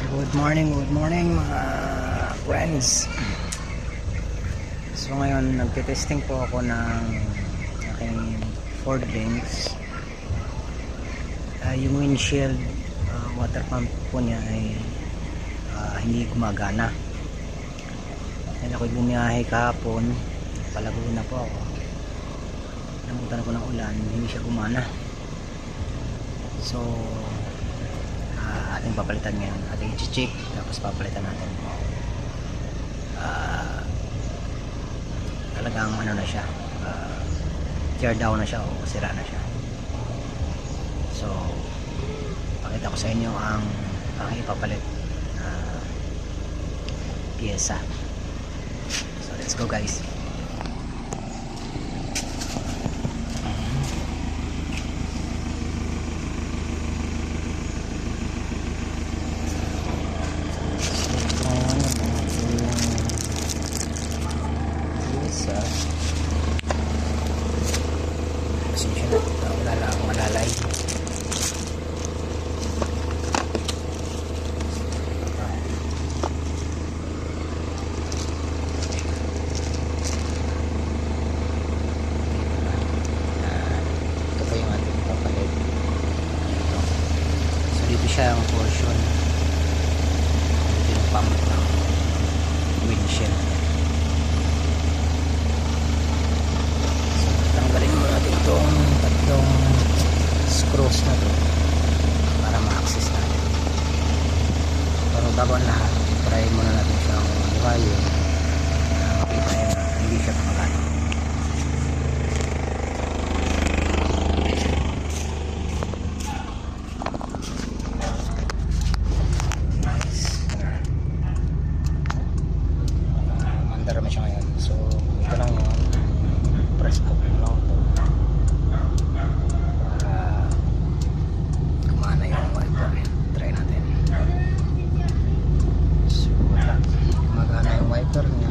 Good morning mga friends. So ngayon nagte-testing po ako ng aking Ford Brinks. Yung windshield water pump po niya ay hindi gumagana. Kaya ako'y bumiyahe kahapon, Palaguna po ako. Namutan ako ng ulan, hindi siya gumana. So ating papalitan ngayon, ating i-check tapos papalitan natin. Talagang ano na siya, tear down na siya o sira na siya. So pakita ko sa inyo ang ipapalit na pyesa. So let's go guys. Pasensya na, wala lang akong malalay. Ito po yung ating papalit. So dito siya ang portion, dito yung pump ng windshield. Tanggalin mo natin itong tatlong screws na to para ma-access natin. Pero bago ang lahat, try muna natin siyang buhayin na makita yun na hindi siya pangagano. Nice. Mandar naman siya ngayon. So ito lang yun, press up lang ito para gumana yung wiper. Try natin. So wala, gumagana yung wiper niya.